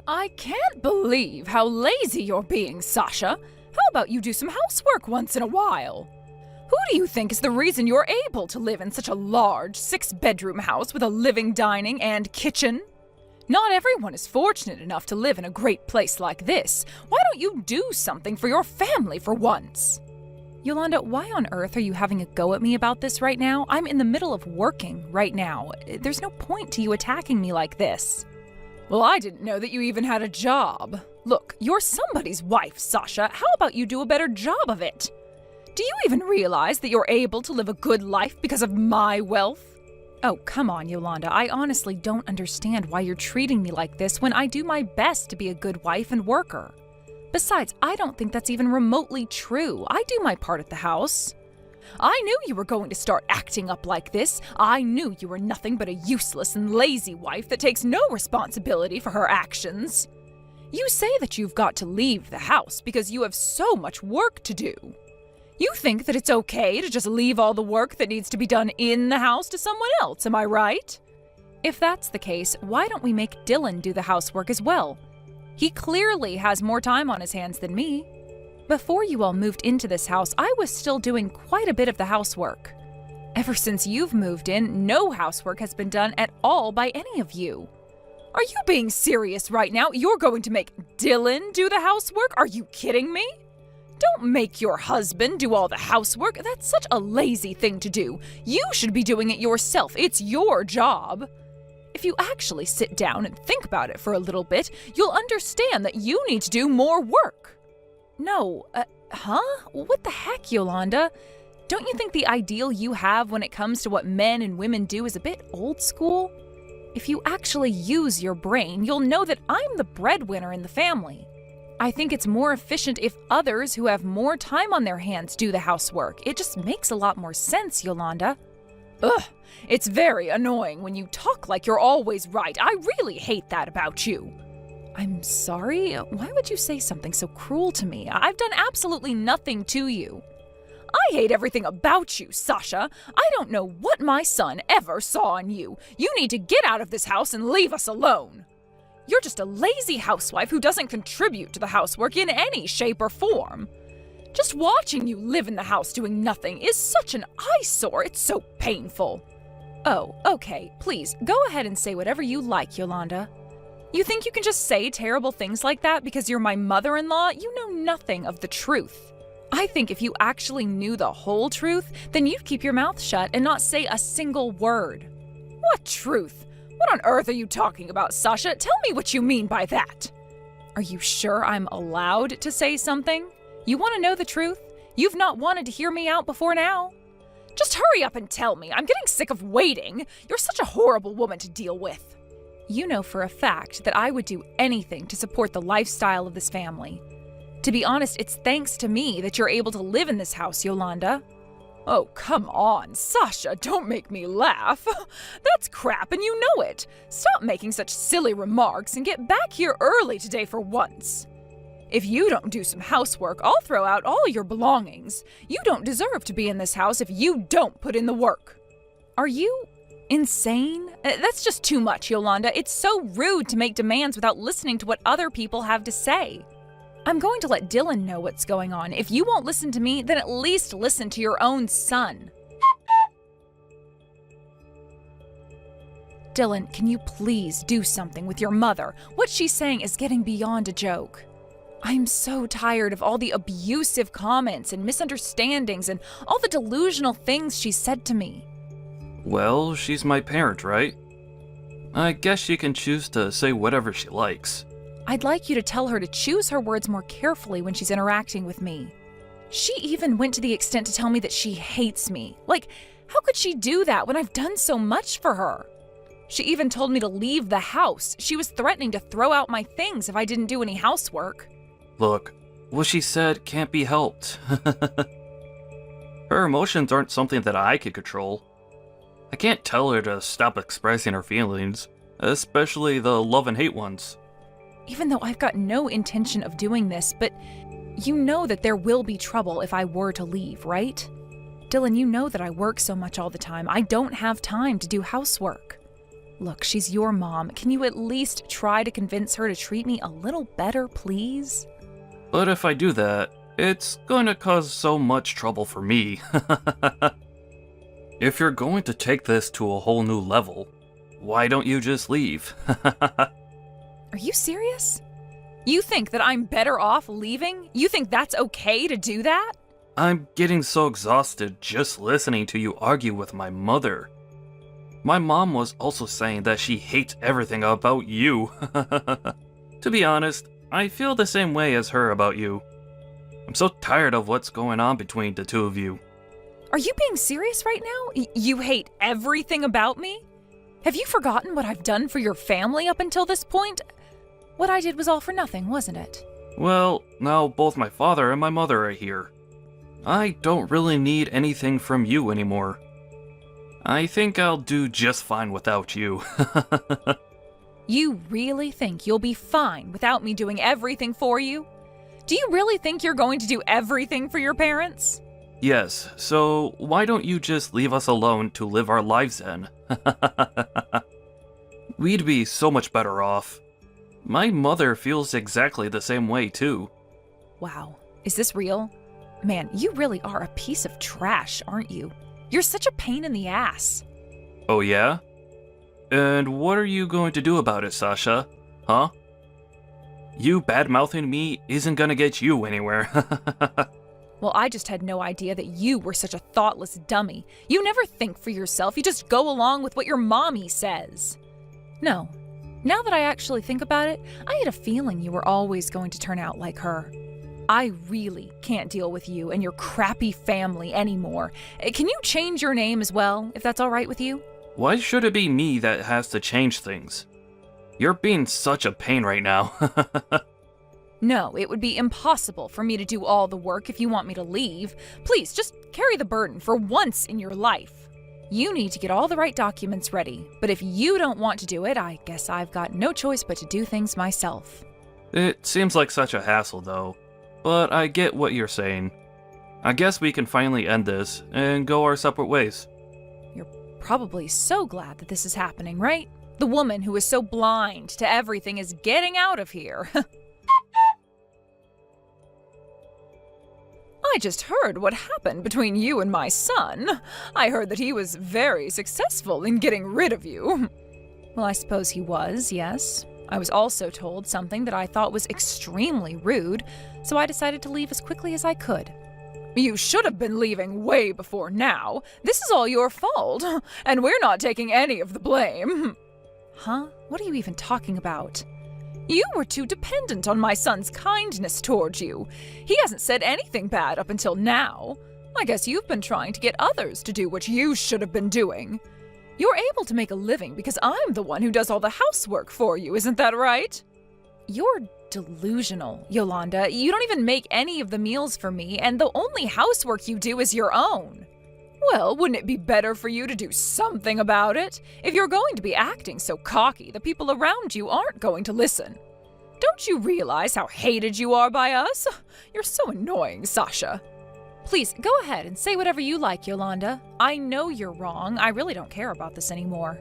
I can't believe how lazy you're being, Sasha. How about you do some housework once in a while? Who do you think is the reason you're able to live in such a large 6-bedroom house with a living, dining, and kitchen? Not everyone is fortunate enough to live in a great place like this. Why don't you do something for your family for once? Yolanda, why on earth are you having a go at me about this right now? I'm in the middle of working right now. There's no point to you attacking me like this. Well, I didn't know that you even had a job. Look, you're somebody's wife, Sasha. How about you do a better job of it? Do you even realize that you're able to live a good life because of my wealth? Oh, come on, Yolanda. I honestly don't understand why you're treating me like this when I do my best to be a good wife and worker. Besides, I don't think that's even remotely true. I do my part at the house. I knew you were going to start acting up like this. I knew you were nothing but a useless and lazy wife that takes no responsibility for her actions. You say that you've got to leave the house because you have so much work to do. You think that it's okay to just leave all the work that needs to be done in the house to someone else, am I right? If that's the case, why don't we make Dylan do the housework as well? He clearly has more time on his hands than me. Before you all moved into this house, I was still doing quite a bit of the housework. Ever since you've moved in, no housework has been done at all by any of you. Are you being serious right now? You're going to make Dylan do the housework? Are you kidding me? Don't make your husband do all the housework. That's such a lazy thing to do. You should be doing it yourself. It's your job. If you actually sit down and think about it for a little bit, you'll understand that you need to do more work. No, What the heck, Yolanda? Don't you think the ideal you have when it comes to what men and women do is a bit old school? If you actually use your brain, you'll know that I'm the breadwinner in the family. I think it's more efficient if others who have more time on their hands do the housework. It just makes a lot more sense, Yolanda. Ugh, it's very annoying when you talk like you're always right. I really hate that about you. I'm sorry? Why would you say something so cruel to me? I've done absolutely nothing to you. I hate everything about you, Sasha. I don't know what my son ever saw in you. You need to get out of this house and leave us alone. You're just a lazy housewife who doesn't contribute to the housework in any shape or form. Just watching you live in the house doing nothing is such an eyesore. It's so painful. Oh, okay. Please, go ahead and say whatever you like, Yolanda. You think you can just say terrible things like that because you're my mother-in-law? You know nothing of the truth. I think if you actually knew the whole truth, then you'd keep your mouth shut and not say a single word. What truth? What on earth are you talking about, Sasha? Tell me what you mean by that. Are you sure I'm allowed to say something? You want to know the truth? You've not wanted to hear me out before now. Just hurry up and tell me. I'm getting sick of waiting. You're such a horrible woman to deal with. You know for a fact that I would do anything to support the lifestyle of this family. To be honest, it's thanks to me that you're able to live in this house, Yolanda. Oh, come on, Sasha, don't make me laugh. That's crap and you know it. Stop making such silly remarks and get back here early today for once. If you don't do some housework, I'll throw out all your belongings. You don't deserve to be in this house if you don't put in the work. Are you insane? That's just too much, Yolanda. It's so rude to make demands without listening to what other people have to say. I'm going to let Dylan know what's going on. If you won't listen to me, then at least listen to your own son. Dylan, can you please do something with your mother? What she's saying is getting beyond a joke. I'm so tired of all the abusive comments and misunderstandings and all the delusional things she said to me. Well, she's my parent, right? I guess she can choose to say whatever she likes. I'd like you to tell her to choose her words more carefully when she's interacting with me. She even went to the extent to tell me that she hates me. Like, how could she do that when I've done so much for her? She even told me to leave the house. She was threatening to throw out my things if I didn't do any housework. Look, what she said can't be helped. Her emotions aren't something that I could control. I can't tell her to stop expressing her feelings, especially the love and hate ones. Even though I've got no intention of doing this, but you know that there will be trouble if I were to leave, right? Dylan, you know that I work so much all the time. I don't have time to do housework. Look, she's your mom. Can you at least try to convince her to treat me a little better, please? But if I do that, it's going to cause so much trouble for me. If you're going to take this to a whole new level, why don't you just leave? Are you serious? You think that I'm better off leaving? You think that's okay to do that? I'm getting so exhausted just listening to you argue with my mother. My mom was also saying that she hates everything about you. To be honest, I feel the same way as her about you. I'm so tired of what's going on between the two of you. Are you being serious right now? You hate everything about me? Have you forgotten what I've done for your family up until this point? What I did was all for nothing, wasn't it? Well, now both my father and my mother are here. I don't really need anything from you anymore. I think I'll do just fine without you. You really think you'll be fine without me doing everything for you? Do you really think you're going to do everything for your parents? Yes, so why don't you just leave us alone to live our lives then? We'd be so much better off. My mother feels exactly the same way too. Wow, is this real? Man, you really are a piece of trash, aren't you? You're such a pain in the ass. Oh yeah? And what are you going to do about it, Sasha? Huh? You bad-mouthing me isn't gonna get you anywhere. Well, I just had no idea that you were such a thoughtless dummy. You never think for yourself, you just go along with what your mommy says. No, now that I actually think about it, I had a feeling you were always going to turn out like her. I really can't deal with you and your crappy family anymore. Can you change your name as well, if that's all right with you? Why should it be me that has to change things? You're being such a pain right now. No, it would be impossible for me to do all the work if you want me to leave. Please, just carry the burden for once in your life. You need to get all the right documents ready, but if you don't want to do it, I guess I've got no choice but to do things myself. It seems like such a hassle though, but I get what you're saying. I guess we can finally end this and go our separate ways. You're probably so glad that this is happening, right? The woman who is so blind to everything is getting out of here. I just heard what happened between you and my son. I heard that he was very successful in getting rid of you. Well, I suppose he was, yes. I was also told something that I thought was extremely rude, so I decided to leave as quickly as I could. You should have been leaving way before now. This is all your fault, and we're not taking any of the blame. Huh? What are you even talking about? You were too dependent on my son's kindness towards you. He hasn't said anything bad up until now. I guess you've been trying to get others to do what you should have been doing. You're able to make a living because I'm the one who does all the housework for you, isn't that right? You're delusional, Yolanda. You don't even make any of the meals for me, and the only housework you do is your own. Well, wouldn't it be better for you to do something about it? If you're going to be acting so cocky, the people around you aren't going to listen. Don't you realize how hated you are by us? You're so annoying, Sasha. Please, go ahead and say whatever you like, Yolanda. I know you're wrong. I really don't care about this anymore.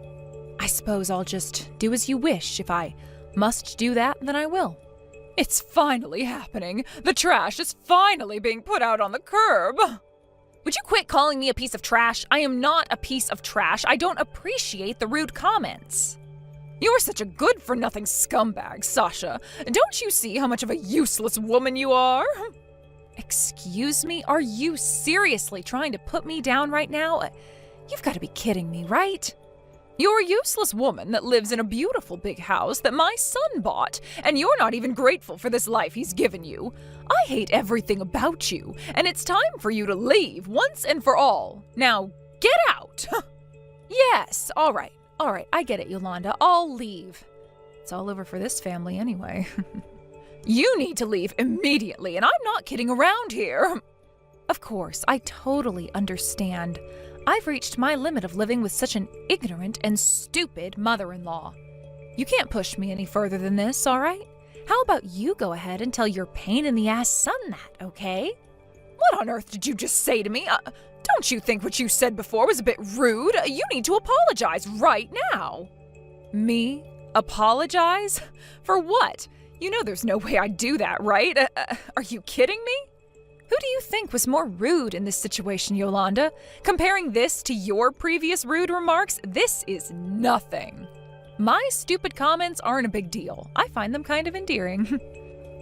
I suppose I'll just do as you wish. If I must do that, then I will. It's finally happening. The trash is finally being put out on the curb. Would you quit calling me a piece of trash? I am not a piece of trash. I don't appreciate the rude comments. You're such a good-for-nothing scumbag, Sasha. Don't you see how much of a useless woman you are? Excuse me? Are you seriously trying to put me down right now? You've got to be kidding me, right? You're a useless woman that lives in a beautiful big house that my son bought, and you're not even grateful for this life he's given you. I hate everything about you, and it's time for you to leave once and for all. Now, get out! Yes, all right, I get it, Yolanda. I'll leave. It's all over for this family anyway. You need to leave immediately, and I'm not kidding around here. Of course, I totally understand. I've reached my limit of living with such an ignorant and stupid mother-in-law. You can't push me any further than this, all right? How about you go ahead and tell your pain-in-the-ass son that, okay? What on earth did you just say to me? Don't you think what you said before was a bit rude? You need to apologize right now. Me? Apologize? For what? You know there's no way I'd do that, right? Are you kidding me? Who do you think was more rude in this situation, Yolanda? Comparing this to your previous rude remarks, this is nothing. My stupid comments aren't a big deal. I find them kind of endearing.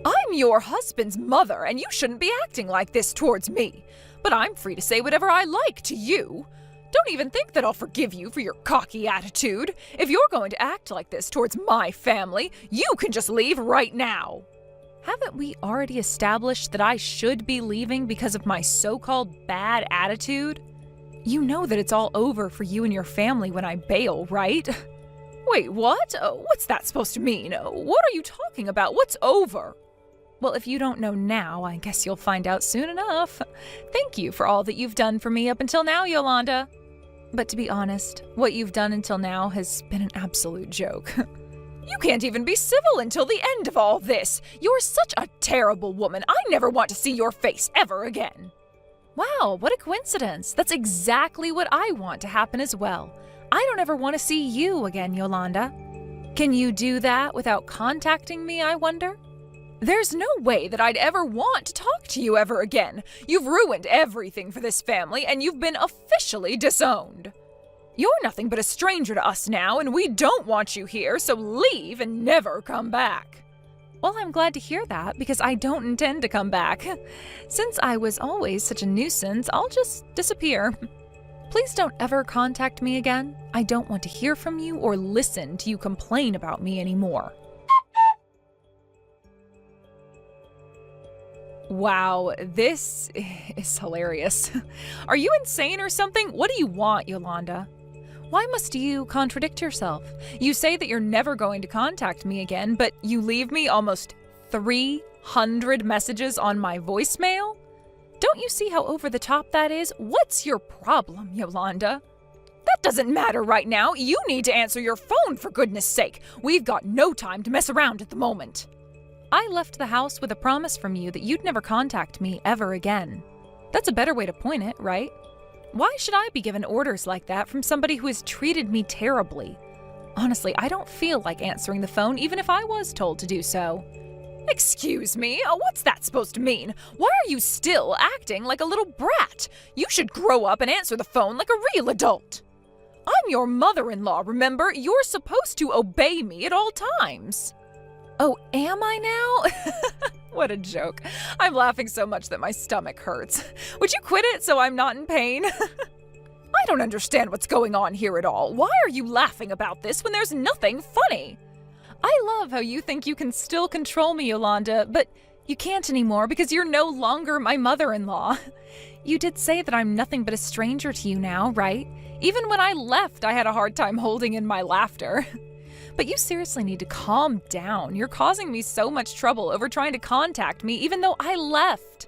I'm your husband's mother, and you shouldn't be acting like this towards me. But I'm free to say whatever I like to you. Don't even think that I'll forgive you for your cocky attitude. If you're going to act like this towards my family, you can just leave right now. Haven't we already established that I should be leaving because of my so-called bad attitude? You know that it's all over for you and your family when I bail, right? Wait, what? What's that supposed to mean? What are you talking about? What's over? Well, if you don't know now, I guess you'll find out soon enough. Thank you for all that you've done for me up until now, Yolanda. But to be honest, what you've done until now has been an absolute joke. You can't even be civil until the end of all this. You're such a terrible woman. I never want to see your face ever again. Wow, what a coincidence. That's exactly what I want to happen as well. I don't ever want to see you again, Yolanda. Can you do that without contacting me, I wonder? There's no way that I'd ever want to talk to you ever again. You've ruined everything for this family, and you've been officially disowned. You're nothing but a stranger to us now, and we don't want you here, so leave and never come back. Well, I'm glad to hear that, because I don't intend to come back. Since I was always such a nuisance, I'll just disappear. Please don't ever contact me again. I don't want to hear from you or listen to you complain about me anymore. Wow, this is hilarious. Are you insane or something? What do you want, Yolanda? Why must you contradict yourself? You say that you're never going to contact me again, but you leave me almost 300 messages on my voicemail? Don't you see how over the top that is? What's your problem, Yolanda? That doesn't matter right now. You need to answer your phone, for goodness sake. We've got no time to mess around at the moment. I left the house with a promise from you that you'd never contact me ever again. That's a better way to point it, right? Why should I be given orders like that from somebody who has treated me terribly? Honestly, I don't feel like answering the phone even if I was told to do so. Excuse me? What's that supposed to mean? Why are you still acting like a little brat? You should grow up and answer the phone like a real adult. I'm your mother-in-law, remember? You're supposed to obey me at all times. Oh, am I now? What a joke. I'm laughing so much that my stomach hurts. Would you quit it so I'm not in pain? I don't understand what's going on here at all. Why are you laughing about this when there's nothing funny? I love how you think you can still control me, Yolanda, but you can't anymore because you're no longer my mother-in-law. You did say that I'm nothing but a stranger to you now, right? Even when I left, I had a hard time holding in my laughter. But you seriously need to calm down. You're causing me so much trouble over trying to contact me even though I left.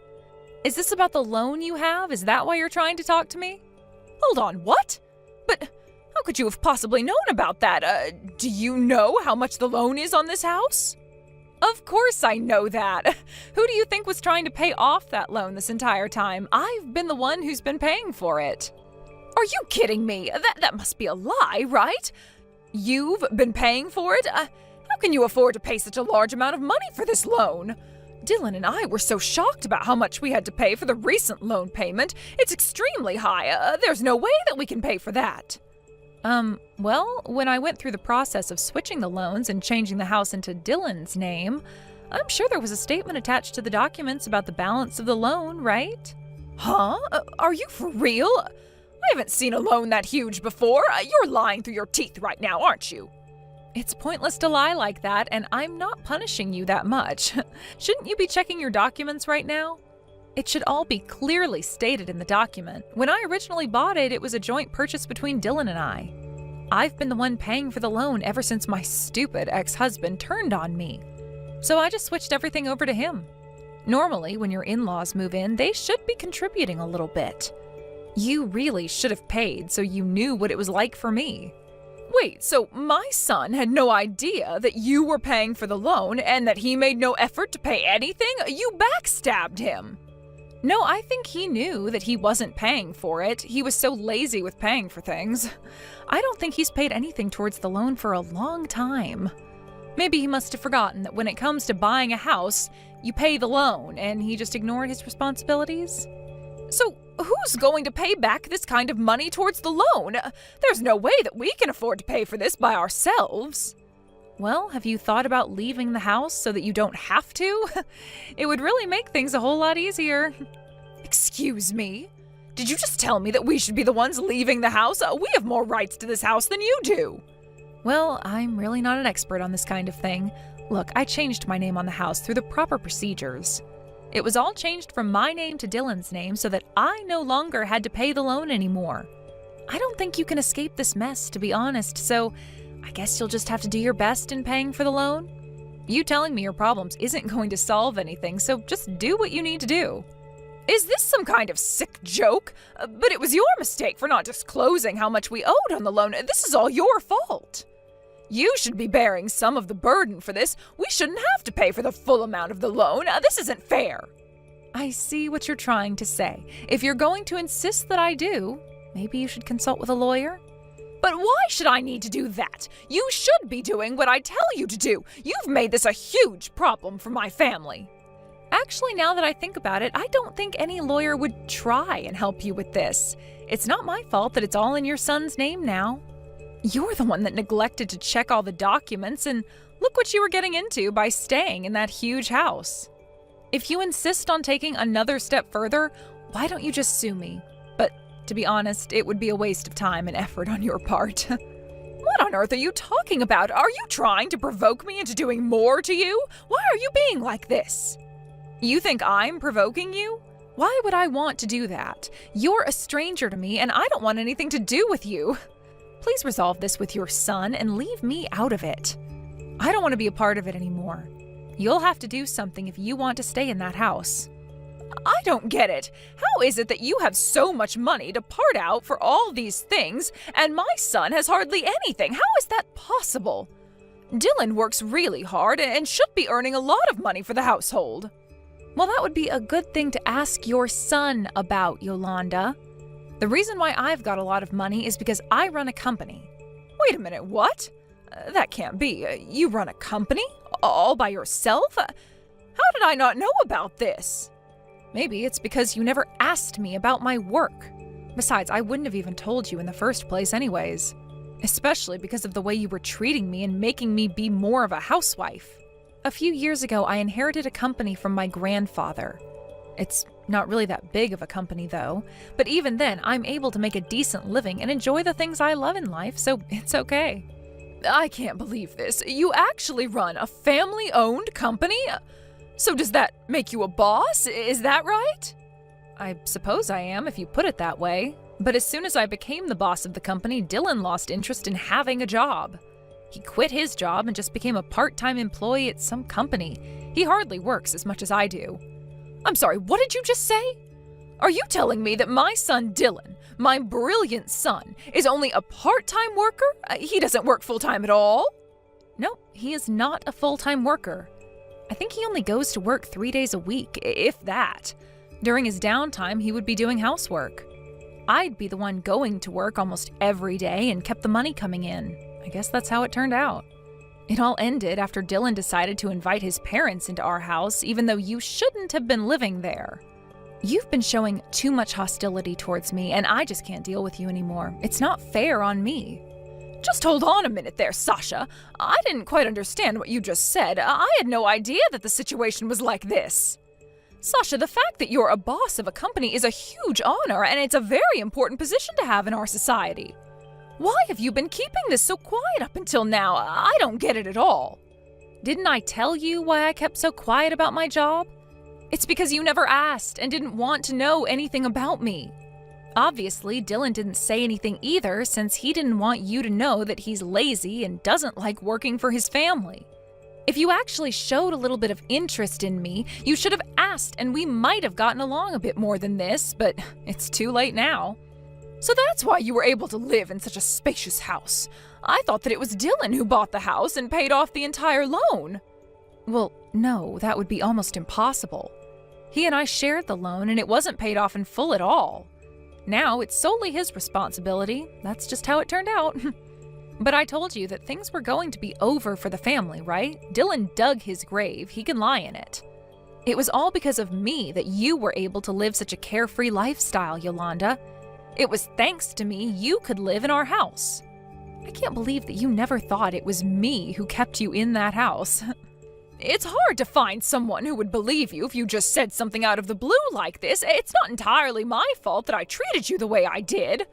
Is this about the loan you have? Is that why you're trying to talk to me? Hold on, what? But how could you have possibly known about that? Do you know how much the loan is on this house? Of course I know that. Who do you think was trying to pay off that loan this entire time? I've been the one who's been paying for it. Are you kidding me? That must be a lie, right? You've been paying for it? How can you afford to pay such a large amount of money for this loan? Dylan and I were so shocked about how much we had to pay for the recent loan payment. It's extremely high. There's no way that we can pay for that. Well, when I went through the process of switching the loans and changing the house into Dylan's name, I'm sure there was a statement attached to the documents about the balance of the loan, right? Huh? Are you for real? I haven't seen a loan that huge before. You're lying through your teeth right now, aren't you? It's pointless to lie like that, and I'm not punishing you that much. Shouldn't you be checking your documents right now? It should all be clearly stated in the document. When I originally bought it, it was a joint purchase between Dylan and I. I've been the one paying for the loan ever since my stupid ex-husband turned on me. So I just switched everything over to him. Normally, when your in-laws move in, they should be contributing a little bit. You really should have paid so you knew what it was like for me. Wait, so my son had no idea that you were paying for the loan and that he made no effort to pay anything? You backstabbed him. No, I think he knew that he wasn't paying for it. He was so lazy with paying for things. I don't think he's paid anything towards the loan for a long time. Maybe he must have forgotten that when it comes to buying a house, you pay the loan, and he just ignored his responsibilities. So, who's going to pay back this kind of money towards the loan? There's no way that we can afford to pay for this by ourselves. Well, have you thought about leaving the house so that you don't have to? It would really make things a whole lot easier. Excuse me? Did you just tell me that we should be the ones leaving the house? We have more rights to this house than you do. Well, I'm really not an expert on this kind of thing. Look, I changed my name on the house through the proper procedures. It was all changed from my name to Dylan's name so that I no longer had to pay the loan anymore. I don't think you can escape this mess, to be honest, so I guess you'll just have to do your best in paying for the loan. You telling me your problems isn't going to solve anything, so just do what you need to do. Is this some kind of sick joke? But it was your mistake for not disclosing how much we owed on the loan. This is all your fault. You should be bearing some of the burden for this. We shouldn't have to pay for the full amount of the loan. This isn't fair. I see what you're trying to say. If you're going to insist that I do, maybe you should consult with a lawyer. But why should I need to do that? You should be doing what I tell you to do. You've made this a huge problem for my family. Actually, now that I think about it, I don't think any lawyer would try and help you with this. It's not my fault that it's all in your son's name now. You're the one that neglected to check all the documents, and look what you were getting into by staying in that huge house. If you insist on taking another step further, why don't you just sue me? But to be honest, it would be a waste of time and effort on your part. What on earth are you talking about? Are you trying to provoke me into doing more to you? Why are you being like this? You think I'm provoking you? Why would I want to do that? You're a stranger to me, and I don't want anything to do with you. Please resolve this with your son and leave me out of it. I don't want to be a part of it anymore. You'll have to do something if you want to stay in that house. I don't get it. How is it that you have so much money to part out for all these things, and my son has hardly anything? How is that possible? Dylan works really hard and should be earning a lot of money for the household. Well, that would be a good thing to ask your son about, Yolanda. The reason why I've got a lot of money is because I run a company. Wait a minute, what? That can't be. You run a company? All by yourself? How did I not know about this? Maybe it's because you never asked me about my work. Besides, I wouldn't have even told you in the first place anyways. Especially because of the way you were treating me and making me be more of a housewife. A few years ago, I inherited a company from my grandfather. It's not really that big of a company, though. But even then, I'm able to make a decent living and enjoy the things I love in life, so it's okay. I can't believe this. You actually run a family-owned company? So does that make you a boss? Is that right? I suppose I am, if you put it that way. But as soon as I became the boss of the company, Dylan lost interest in having a job. He quit his job and just became a part-time employee at some company. He hardly works as much as I do. I'm sorry, what did you just say? Are you telling me that my son Dylan, my brilliant son, is only a part-time worker? He doesn't work full-time at all? No, he is not a full-time worker. I think he only goes to work 3 days a week, if that. During his downtime, he would be doing housework. I'd be the one going to work almost every day and kept the money coming in. I guess that's how it turned out. It all ended after Dylan decided to invite his parents into our house, even though you shouldn't have been living there. You've been showing too much hostility towards me, and I just can't deal with you anymore. It's not fair on me. Just hold on a minute there, Sasha. I didn't quite understand what you just said. I had no idea that the situation was like this. Sasha, the fact that you're a boss of a company is a huge honor, and it's a very important position to have in our society. Why have you been keeping this so quiet up until now? I don't get it at all. Didn't I tell you why I kept so quiet about my job? It's because you never asked and didn't want to know anything about me. Obviously, Dylan didn't say anything either, since he didn't want you to know that he's lazy and doesn't like working for his family. If you actually showed a little bit of interest in me, you should have asked, and we might have gotten along a bit more than this, but it's too late now. So that's why you were able to live in such a spacious house. I thought that it was Dylan who bought the house and paid off the entire loan. Well, no, that would be almost impossible. He and I shared the loan, and it wasn't paid off in full at all. Now it's solely his responsibility. That's just how it turned out. But I told you that things were going to be over for the family, right? Dylan dug his grave. He can lie in it. It was all because of me that you were able to live such a carefree lifestyle, Yolanda. It was thanks to me you could live in our house. I can't believe that you never thought it was me who kept you in that house. It's hard to find someone who would believe you if you just said something out of the blue like this. It's not entirely my fault that I treated you the way I did.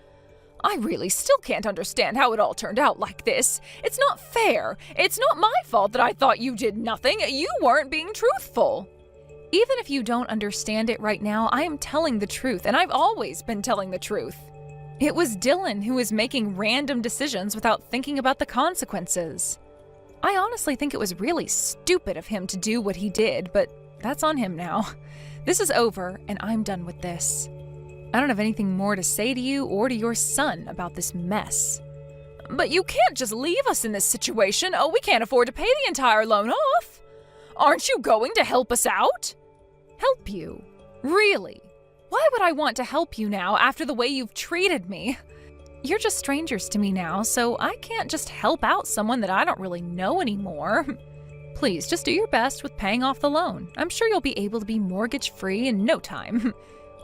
I really still can't understand how it all turned out like this. It's not fair. It's not my fault that I thought you did nothing. You weren't being truthful. Even if you don't understand it right now, I am telling the truth, and I've always been telling the truth. It was Dylan who was making random decisions without thinking about the consequences. I honestly think it was really stupid of him to do what he did, but that's on him now. This is over, and I'm done with this. I don't have anything more to say to you or to your son about this mess. But you can't just leave us in this situation. Oh, we can't afford to pay the entire loan off. Aren't you going to help us out? Help you? Really? Why would I want to help you now after the way you've treated me? You're just strangers to me now, so I can't just help out someone that I don't really know anymore. Please, just do your best with paying off the loan. I'm sure you'll be able to be mortgage-free in no time.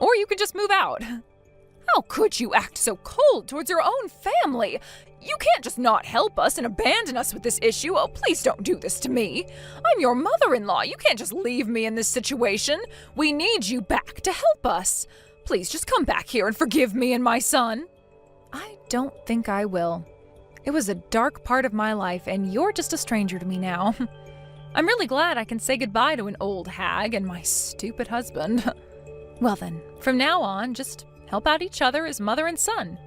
Or you can just move out. How could you act so cold towards your own family? You can't just not help us and abandon us with this issue. Oh, please don't do this to me. I'm your mother-in-law. You can't just leave me in this situation. We need you back to help us. Please just come back here and forgive me and my son. I don't think I will. It was a dark part of my life, and you're just a stranger to me now. I'm really glad I can say goodbye to an old hag and my stupid husband. Well then, from now on, just help out each other as mother and son.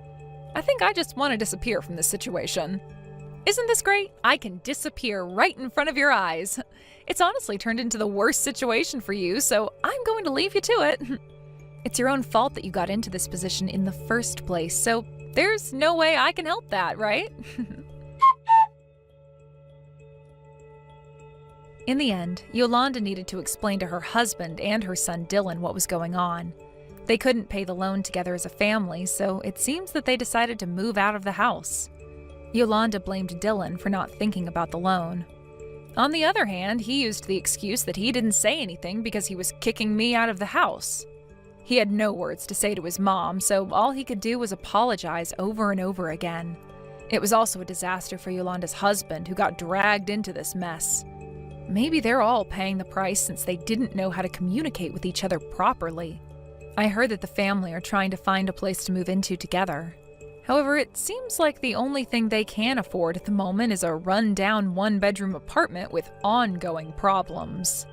I think I just want to disappear from this situation. Isn't this great? I can disappear right in front of your eyes. It's honestly turned into the worst situation for you, so I'm going to leave you to it. It's your own fault that you got into this position in the first place, so there's no way I can help that, right? In the end, Yolanda needed to explain to her husband and her son Dylan what was going on. They couldn't pay the loan together as a family, so it seems that they decided to move out of the house. Yolanda blamed Dylan for not thinking about the loan. On the other hand, he used the excuse that he didn't say anything because he was kicking me out of the house. He had no words to say to his mom, so all he could do was apologize over and over again. It was also a disaster for Yolanda's husband, who got dragged into this mess. Maybe they're all paying the price since they didn't know how to communicate with each other properly. I heard that the family are trying to find a place to move into together. However, it seems like the only thing they can afford at the moment is a run-down one-bedroom apartment with ongoing problems.